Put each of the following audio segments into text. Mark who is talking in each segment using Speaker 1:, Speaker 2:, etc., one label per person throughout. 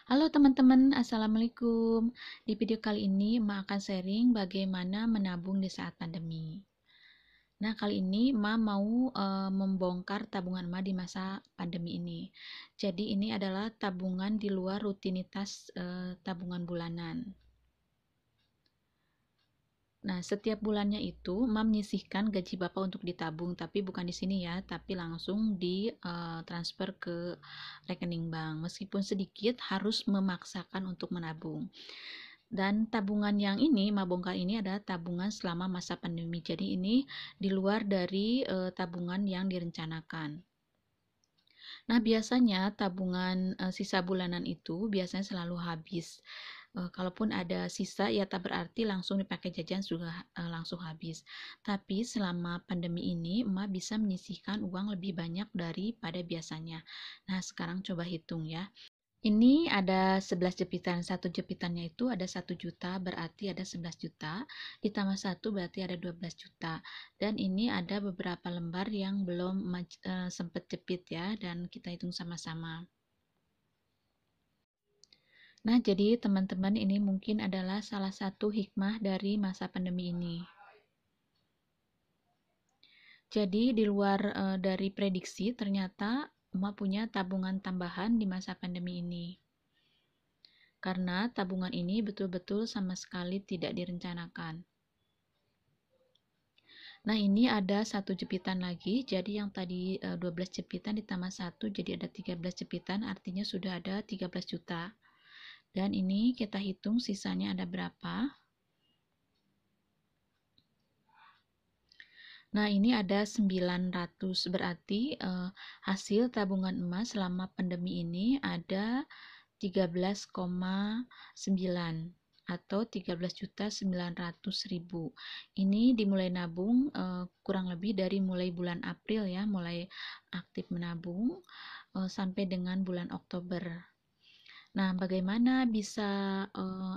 Speaker 1: Halo teman-teman, Assalamualaikum. Di video kali ini, Ma akan sharing bagaimana menabung di saat pandemi. Nah, kali ini Ma mau membongkar tabungan Ma di masa pandemi ini. Jadi, ini adalah tabungan di luar rutinitas tabungan bulanan. Nah, setiap bulannya itu Ma menyisihkan gaji Bapak untuk ditabung, tapi bukan di sini ya, tapi langsung di transfer ke rekening bank. Meskipun sedikit, harus memaksakan untuk menabung. Dan tabungan yang ini, Ma bongkar ini adalah tabungan selama masa pandemi. Jadi ini di luar dari tabungan yang direncanakan. Nah, biasanya tabungan sisa bulanan itu biasanya selalu habis. Kalaupun ada sisa, ya tak berarti langsung dipakai jajan sudah langsung habis. Tapi selama pandemi ini, emak bisa menyisihkan uang lebih banyak daripada biasanya. Nah, sekarang coba hitung ya. Ini ada 11 jepitan. Satu jepitannya itu ada 1 juta, berarti ada 11 juta. Ditambah 1 berarti ada 12 juta. Dan ini ada beberapa lembar yang belum sempat jepit ya, dan kita hitung sama-sama. Nah, jadi teman-teman, ini mungkin adalah salah satu hikmah dari masa pandemi ini. Jadi di luar dari prediksi, ternyata emak punya tabungan tambahan di masa pandemi ini. Karena tabungan ini betul-betul sama sekali tidak direncanakan. Nah, ini ada 1 jepitan lagi, jadi yang tadi 12 jepitan ditambah 1, jadi ada 13 jepitan, artinya sudah ada 13 juta. Dan ini kita hitung sisanya ada berapa. Nah, ini ada 900, berarti hasil tabungan emas selama pandemi ini ada 13,9 atau 13.900.000. Ini dimulai nabung kurang lebih dari mulai bulan April ya, mulai aktif menabung sampai dengan bulan Oktober. Nah, bagaimana bisa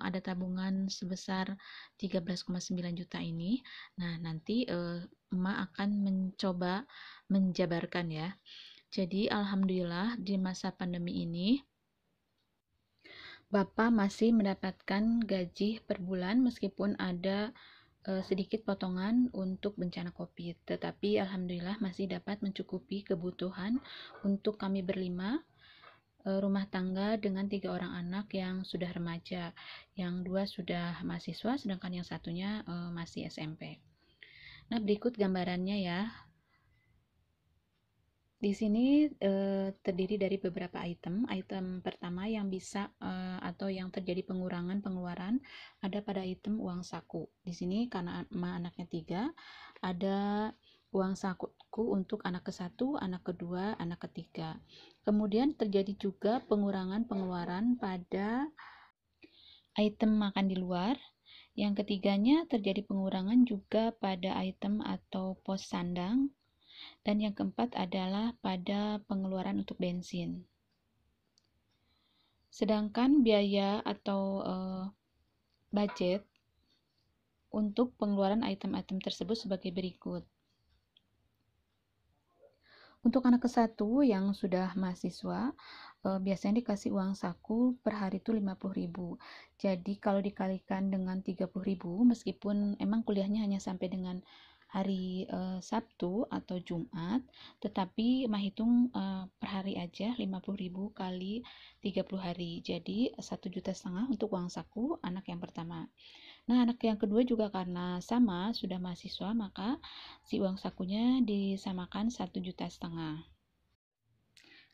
Speaker 1: ada tabungan sebesar 13,9 juta ini? Nah, nanti Emak akan mencoba menjabarkan ya. Jadi, alhamdulillah di masa pandemi ini Bapak masih mendapatkan gaji per bulan meskipun ada sedikit potongan untuk bencana COVID. Tetapi alhamdulillah masih dapat mencukupi kebutuhan untuk kami berlima, rumah tangga dengan 3 orang anak yang sudah remaja, yang 2 sudah mahasiswa, sedangkan yang satunya masih SMP. Nah, berikut gambarannya ya. Di sini terdiri dari beberapa item. Item pertama yang bisa atau yang terjadi pengurangan pengeluaran ada pada item uang saku. Di sini karena anaknya 3, ada uang sakuku untuk anak ke-1, anak kedua, anak ketiga. Kemudian terjadi juga pengurangan pengeluaran pada item makan di luar. Yang ketiganya terjadi pengurangan juga pada item atau pos sandang. Dan yang keempat adalah pada pengeluaran untuk bensin. Sedangkan biaya atau budget untuk pengeluaran item-item tersebut sebagai berikut. Untuk anak ke-1 yang sudah mahasiswa, biasanya dikasih uang saku per hari itu 50.000. Jadi kalau dikalikan dengan 30.000, meskipun emang kuliahnya hanya sampai dengan hari Sabtu atau Jumat, tetapi mah hitung per hari aja 50.000 kali 30 hari. Jadi 1,5 juta untuk uang saku anak yang pertama. Nah, anak yang kedua juga karena sama sudah mahasiswa, maka si uang sakunya disamakan 1,5 juta.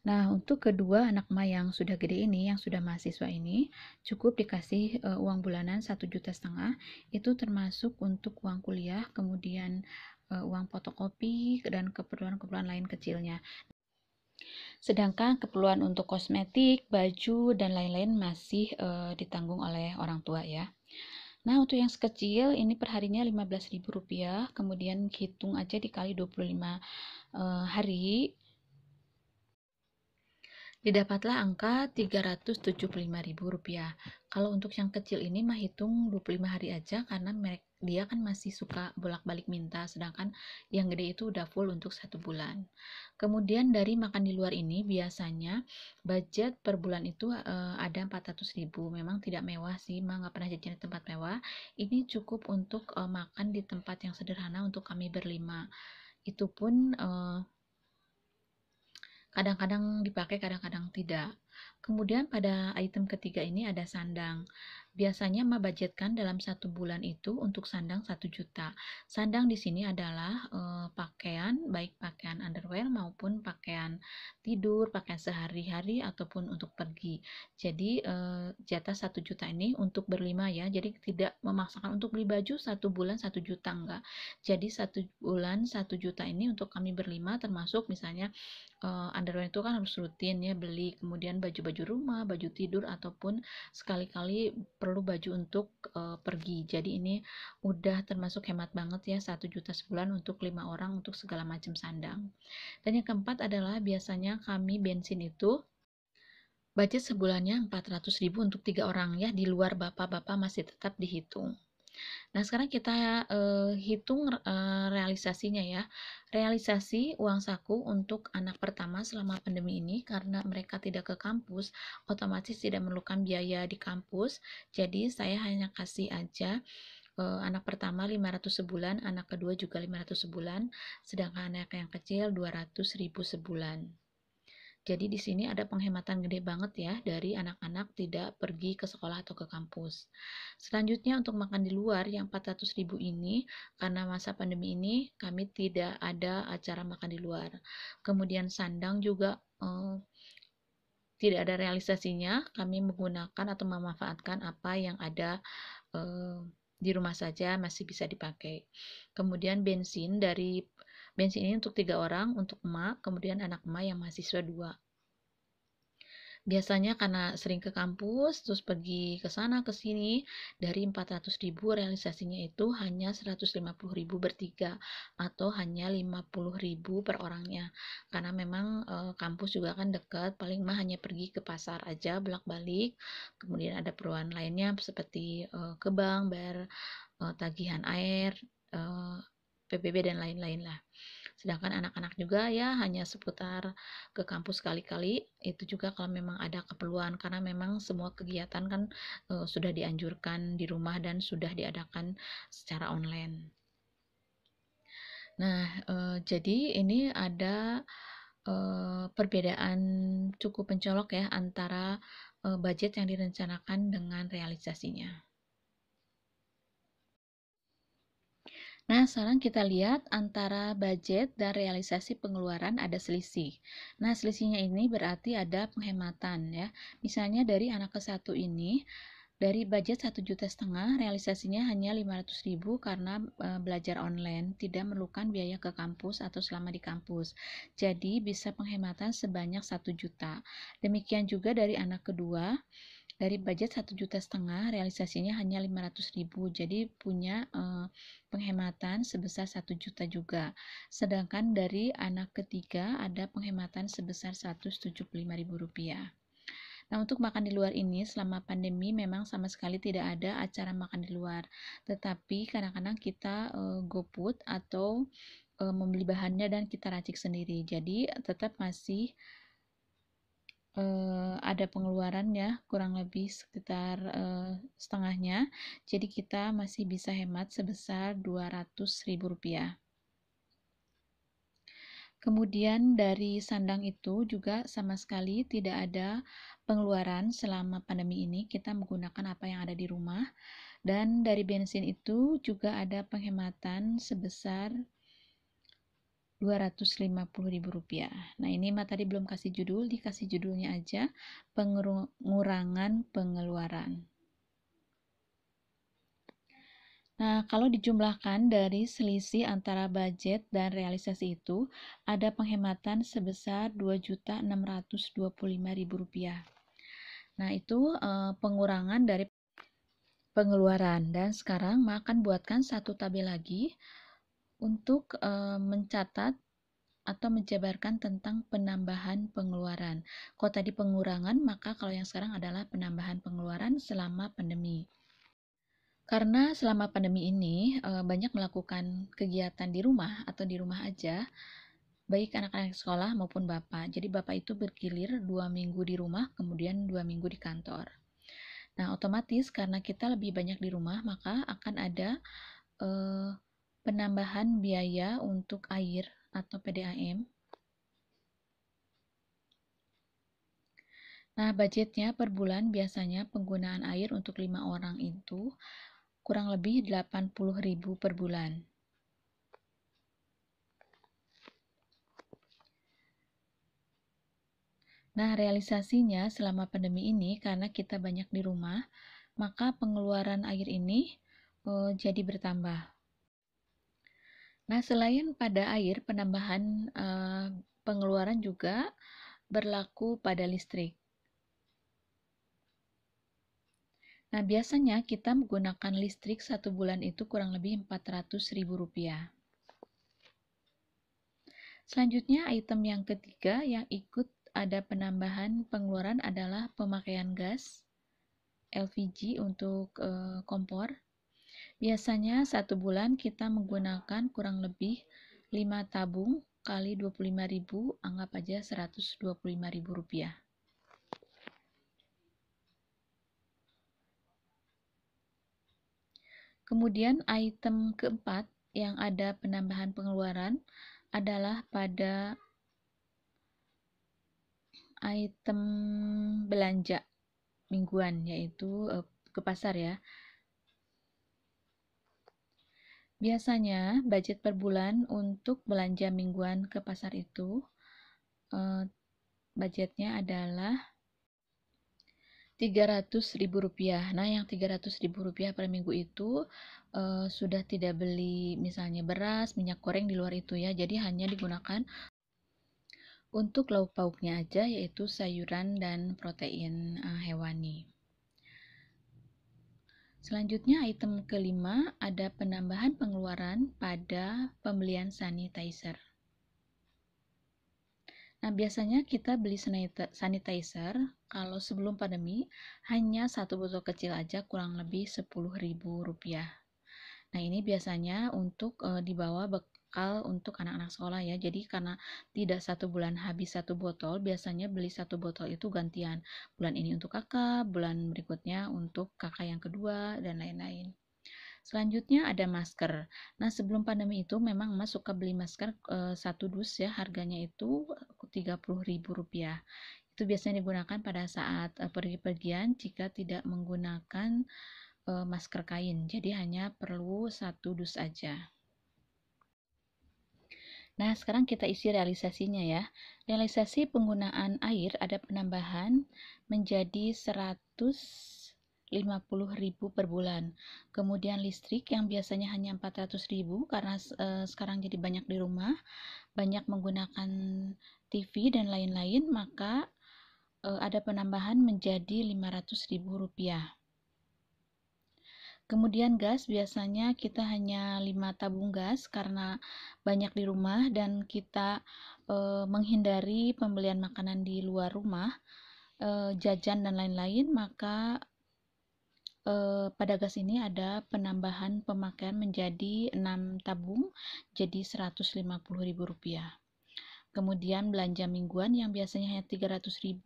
Speaker 1: Nah, untuk kedua anak Ma yang sudah gede ini, yang sudah mahasiswa ini, cukup dikasih uang bulanan 1,5 juta. Itu termasuk untuk uang kuliah, kemudian uang fotokopi, dan keperluan-keperluan lain kecilnya. Sedangkan keperluan untuk kosmetik, baju, dan lain-lain masih ditanggung oleh orang tua ya. Nah, untuk yang sekecil ini perharinya Rp15.000, kemudian hitung aja dikali 25 hari, didapatlah angka Rp375.000. Kalau untuk yang kecil ini mah hitung 25 hari aja karena dia kan masih suka bolak-balik minta, sedangkan yang gede itu udah full untuk 1 bulan. Kemudian dari makan di luar ini biasanya budget per bulan itu ada 400.000. Memang tidak mewah sih, nggak pernah jajan di tempat mewah. Ini cukup untuk makan di tempat yang sederhana untuk kami berlima. Itu pun kadang-kadang dipakai, kadang-kadang tidak. Kemudian pada item ketiga ini ada sandang. Biasanya budgetkan dalam 1 bulan itu untuk sandang 1 juta. Sandang di sini adalah pakaian, baik pakaian underwear maupun pakaian tidur, pakaian sehari-hari ataupun untuk pergi. Jadi jatah 1 juta ini untuk berlima ya. Jadi tidak memaksakan untuk beli baju 1 bulan 1 juta, enggak. Jadi 1 bulan 1 juta ini untuk kami berlima, termasuk misalnya underwear itu kan harus rutin ya beli, kemudian baju-baju rumah, baju tidur, ataupun sekali-kali perlu baju untuk pergi. Jadi ini udah termasuk hemat banget ya, 1 juta sebulan untuk 5 orang untuk segala macam sandang. Dan yang keempat adalah biasanya kami bensin itu budget sebulannya 400.000 untuk 3 orang ya, di luar bapak-bapak masih tetap dihitung. Nah, sekarang kita hitung realisasinya ya. Realisasi uang saku untuk anak pertama selama pandemi ini, karena mereka tidak ke kampus, otomatis tidak memerlukan biaya di kampus. Jadi saya hanya kasih aja anak pertama 500 sebulan, anak kedua juga 500 sebulan, sedangkan anak yang kecil 200.000 sebulan. Jadi di sini ada penghematan gede banget ya dari anak-anak tidak pergi ke sekolah atau ke kampus. Selanjutnya untuk makan di luar yang 400.000 ini, karena masa pandemi ini kami tidak ada acara makan di luar. Kemudian sandang juga tidak ada realisasinya, kami menggunakan atau memanfaatkan apa yang ada di rumah saja, masih bisa dipakai. Kemudian bensin ini untuk 3 orang, untuk emak, kemudian anak emak yang mahasiswa 2. Biasanya karena sering ke kampus, terus pergi ke sana ke sini, dari 400.000 realisasinya itu hanya 150.000 bertiga, atau hanya 50.000 per orangnya. Karena memang kampus juga kan dekat, paling mah hanya pergi ke pasar aja bolak-balik. Kemudian ada keperluan lainnya seperti ke bank, bayar tagihan air, PBB dan lain-lain lah. Sedangkan anak-anak juga ya hanya seputar ke kampus kali-kali, itu juga kalau memang ada keperluan, karena memang semua kegiatan kan sudah dianjurkan di rumah dan sudah diadakan secara online. Nah, jadi ini ada perbedaan cukup mencolok ya antara budget yang direncanakan dengan realisasinya. Nah, sekarang kita lihat antara budget dan realisasi pengeluaran ada selisih. Nah, selisihnya ini berarti ada penghematan ya. Misalnya dari anak ke-1 ini, dari budget 1,5 juta, realisasinya hanya 500.000 karena belajar online, tidak memerlukan biaya ke kampus atau selama di kampus. Jadi bisa penghematan sebanyak 1 juta. Demikian juga dari anak kedua, dari budget 1,5 juta, realisasinya hanya 500.000, jadi punya penghematan sebesar 1 juta juga. Sedangkan dari anak ketiga ada penghematan sebesar Rp175.000. Nah, untuk makan di luar ini selama pandemi memang sama sekali tidak ada acara makan di luar, tetapi kadang-kadang kita GoFood atau membeli bahannya dan kita racik sendiri, jadi tetap masih ada pengeluaran ya, kurang lebih sekitar setengahnya. Jadi kita masih bisa hemat sebesar Rp200.000. Kemudian dari sandang itu juga sama sekali tidak ada pengeluaran selama pandemi ini, kita menggunakan apa yang ada di rumah. Dan dari bensin itu juga ada penghematan sebesar Rp250.000. Nah, ini tadi belum kasih judul, dikasih judulnya aja, pengurangan pengeluaran. Nah, kalau dijumlahkan dari selisih antara budget dan realisasi itu, ada penghematan sebesar Rp2.625.000. Nah, itu pengurangan dari pengeluaran. Dan sekarang akan buatkan satu tabel lagi untuk mencatat atau menjabarkan tentang penambahan pengeluaran. Kalau tadi pengurangan, maka kalau yang sekarang adalah penambahan pengeluaran selama pandemi. Karena selama pandemi ini banyak melakukan kegiatan di rumah atau di rumah aja, baik anak-anak sekolah maupun bapak. Jadi bapak itu bergilir 2 minggu di rumah, kemudian 2 minggu di kantor. Nah, otomatis karena kita lebih banyak di rumah, maka akan ada eh, penambahan biaya untuk air atau PDAM. Nah, budgetnya per bulan biasanya penggunaan air untuk 5 orang itu kurang lebih 80.000 per bulan. Nah, realisasinya selama pandemi ini karena kita banyak di rumah, maka pengeluaran air ini jadi bertambah. Nah, selain pada air, penambahan pengeluaran juga berlaku pada listrik. Nah, biasanya kita menggunakan listrik 1 bulan itu kurang lebih Rp400.000. Selanjutnya, item yang ketiga yang ikut ada penambahan pengeluaran adalah pemakaian gas LPG untuk kompor. Biasanya 1 bulan kita menggunakan kurang lebih 5 tabung kali 25.000, anggap aja Rp125.000. Kemudian item keempat yang ada penambahan pengeluaran adalah pada item belanja mingguan, yaitu ke pasar ya. Biasanya budget per bulan untuk belanja mingguan ke pasar itu budgetnya adalah Rp300.000. Nah, yang Rp300.000 per minggu itu sudah tidak beli misalnya beras, minyak goreng di luar itu ya. Jadi hanya digunakan untuk lauk pauknya aja, yaitu sayuran dan protein hewani. Selanjutnya item kelima ada penambahan pengeluaran pada pembelian sanitizer. Nah, biasanya kita beli sanitizer kalau sebelum pandemi hanya 1 botol kecil aja kurang lebih Rp10.000. Nah, ini biasanya untuk dibawa bekal untuk anak-anak sekolah ya. Jadi karena tidak 1 bulan habis 1 botol, biasanya beli 1 botol itu gantian. Bulan ini untuk kakak, bulan berikutnya untuk kakak yang kedua, dan lain-lain. Selanjutnya ada masker. Nah, sebelum pandemi itu memang Mas suka beli masker 1 dus ya, harganya itu Rp30.000. Itu biasanya digunakan pada saat pergi-pergian jika tidak menggunakan masker kain. Jadi hanya perlu 1 dus aja. Nah, sekarang kita isi realisasinya ya. Realisasi penggunaan air ada penambahan menjadi Rp150.000 per bulan. Kemudian listrik yang biasanya hanya Rp400.000 karena sekarang jadi banyak di rumah, banyak menggunakan TV dan lain-lain, maka ada penambahan menjadi Rp500.000. Kemudian gas, biasanya kita hanya 5 tabung gas karena banyak di rumah dan kita menghindari pembelian makanan di luar rumah, jajan dan lain-lain, maka pada gas ini ada penambahan pemakaian menjadi 6 tabung, jadi Rp150.000. Kemudian belanja mingguan yang biasanya hanya Rp300.000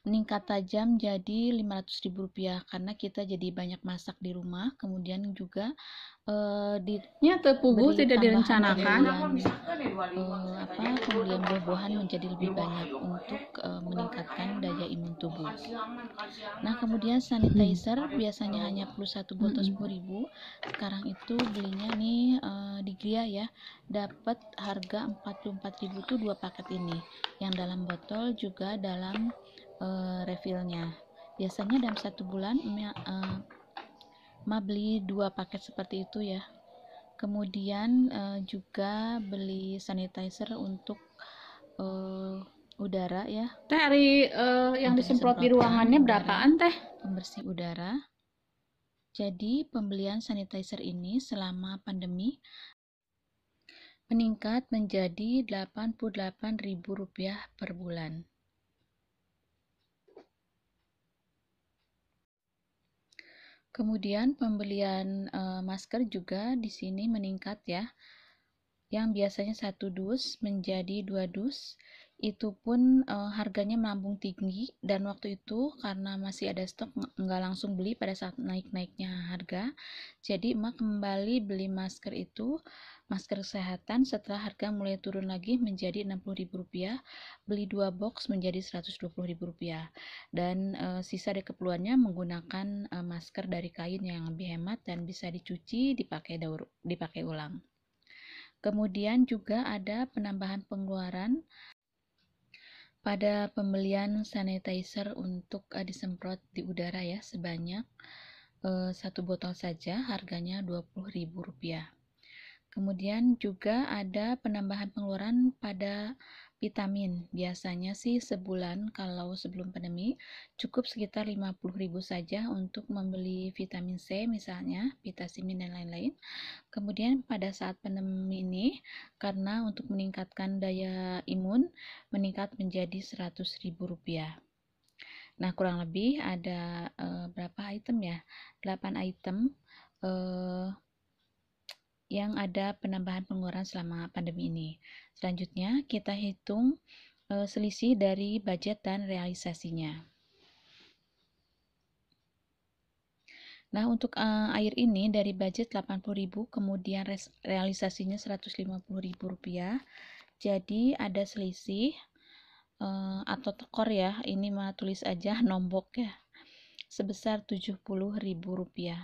Speaker 1: meningkat tajam jadi Rp500.000 karena kita jadi banyak masak di rumah. Kemudian juga
Speaker 2: Pugu tidak direncanakan.
Speaker 1: pembelian buah-buahan menjadi lebih banyak untuk meningkatkan daya imun tubuh. Nah, kemudian sanitizer biasanya hanya perlu 1 botol 10.000. Sekarang itu belinya nih di Gria ya, dapat harga 44.000 tuh 2 paket ini. Yang dalam botol juga dalam refillnya. Biasanya dalam 1 bulan beli 2 paket seperti itu ya. Kemudian juga beli sanitizer untuk udara ya.
Speaker 2: Dari yang disemprot di ruangannya berapaan teh?
Speaker 1: Pembersih udara. Jadi pembelian sanitizer ini selama pandemi meningkat menjadi Rp88.000 per bulan. Kemudian pembelian masker juga di sini meningkat ya. Yang biasanya 1 dus menjadi 2 dus. Itu pun harganya melambung tinggi, dan waktu itu karena masih ada stok nggak langsung beli pada saat naik-naiknya harga. Jadi emak kembali beli masker itu, masker kesehatan, setelah harga mulai turun lagi menjadi Rp60.000, beli 2 box menjadi Rp120.000. Dan sisa dari keperluannya menggunakan masker dari kain yang lebih hemat dan bisa dicuci, dipakai ulang. Kemudian juga ada penambahan pengeluaran pada pembelian sanitizer untuk disemprot di udara ya, sebanyak 1 botol saja, harganya Rp20.000. Kemudian juga ada penambahan pengeluaran pada vitamin. Biasanya sih sebulan kalau sebelum pandemi cukup sekitar Rp50.000 saja untuk membeli vitamin C misalnya, vitamin dan lain-lain. Kemudian pada saat pandemi ini, karena untuk meningkatkan daya imun, meningkat menjadi Rp100.000. Nah, kurang lebih ada berapa item ya? 8 item yang ada penambahan pengeluaran selama pandemi ini. Selanjutnya, kita hitung selisih dari budget dan realisasinya. Nah, untuk air ini dari budget Rp80.000, kemudian realisasinya Rp150.000. Jadi ada selisih atau tekor ya, ini mah tulis aja nombok ya, sebesar Rp70.000.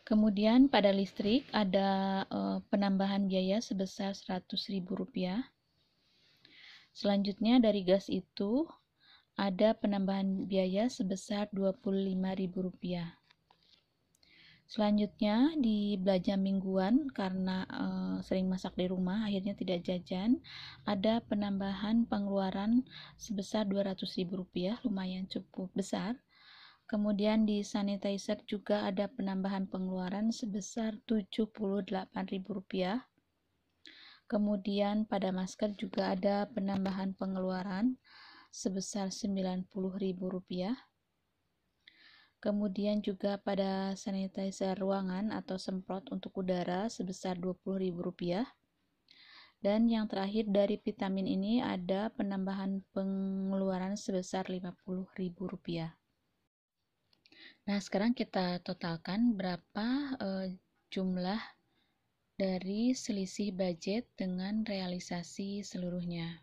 Speaker 1: Kemudian pada listrik ada penambahan biaya sebesar Rp100.000. Selanjutnya dari gas itu ada penambahan biaya sebesar Rp25.000. Selanjutnya di belanja mingguan, karena sering masak di rumah akhirnya tidak jajan, ada penambahan pengeluaran sebesar Rp200.000, lumayan cukup besar. Kemudian di sanitizer juga ada penambahan pengeluaran sebesar Rp78.000. Kemudian pada masker juga ada penambahan pengeluaran sebesar Rp90.000. Kemudian juga pada sanitizer ruangan atau semprot untuk udara sebesar Rp20.000. Dan yang terakhir dari vitamin ini ada penambahan pengeluaran sebesar Rp50.000. Nah, sekarang kita totalkan berapa jumlah dari selisih budget dengan realisasi seluruhnya.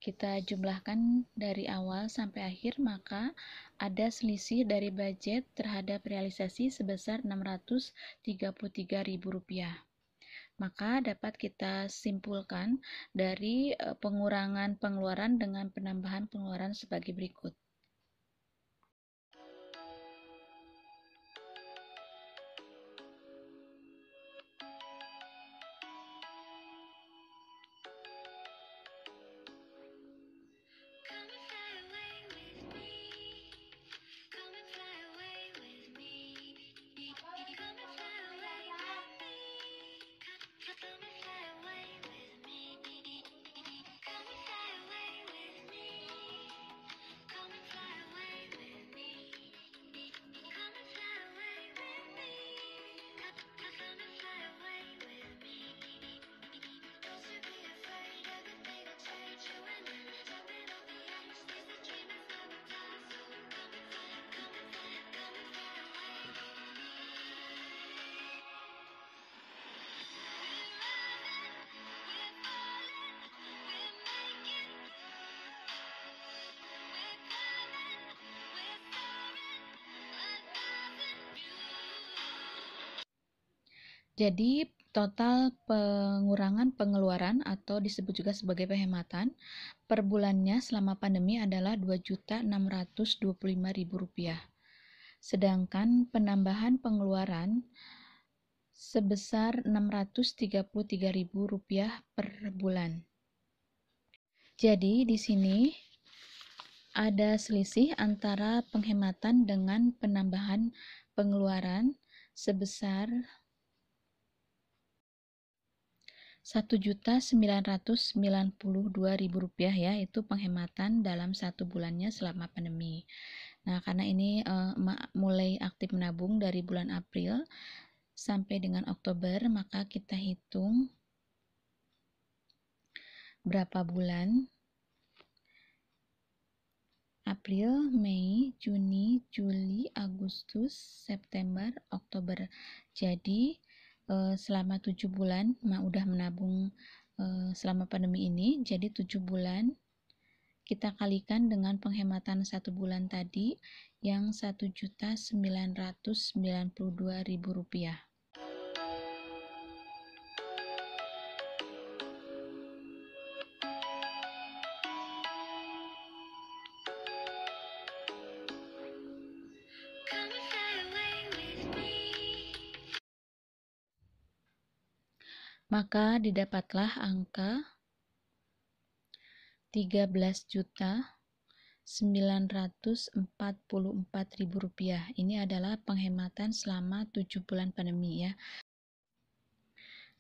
Speaker 1: Kita jumlahkan dari awal sampai akhir, maka ada selisih dari budget terhadap realisasi sebesar Rp633.000. Maka dapat kita simpulkan dari pengurangan pengeluaran dengan penambahan pengeluaran sebagai berikut. Jadi total pengurangan pengeluaran atau disebut juga sebagai penghematan per bulannya selama pandemi adalah Rp2.625.000. Sedangkan penambahan pengeluaran sebesar Rp633.000 per bulan. Jadi di sini ada selisih antara penghematan dengan penambahan pengeluaran sebesar Rp1.992.000 ya, itu penghematan dalam 1 bulannya selama pandemi. Nah, karena ini mulai aktif menabung dari bulan April sampai dengan Oktober, maka kita hitung berapa bulan: April, Mei, Juni, Juli, Agustus, September, Oktober. Jadi selama 7 bulan udah menabung selama pandemi ini, jadi 7 bulan kita kalikan dengan penghematan 1 bulan tadi yang Rp1.992.000. Maka didapatlah angka Rp13.944.000. Ini adalah penghematan selama 7 bulan pandemi ya.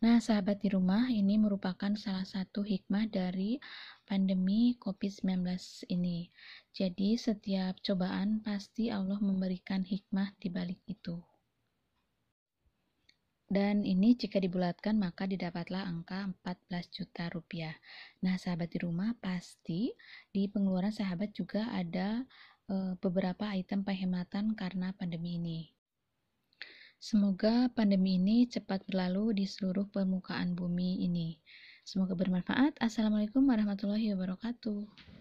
Speaker 1: Nah, sahabat di rumah, ini merupakan salah satu hikmah dari pandemi COVID-19 ini. Jadi, setiap cobaan pasti Allah memberikan hikmah di balik itu. Dan ini jika dibulatkan maka didapatlah angka Rp14 juta. Nah, sahabat di rumah, pasti di pengeluaran sahabat juga ada beberapa item penghematan karena pandemi ini. Semoga pandemi ini cepat berlalu di seluruh permukaan bumi ini. Semoga bermanfaat. Assalamualaikum warahmatullahi wabarakatuh.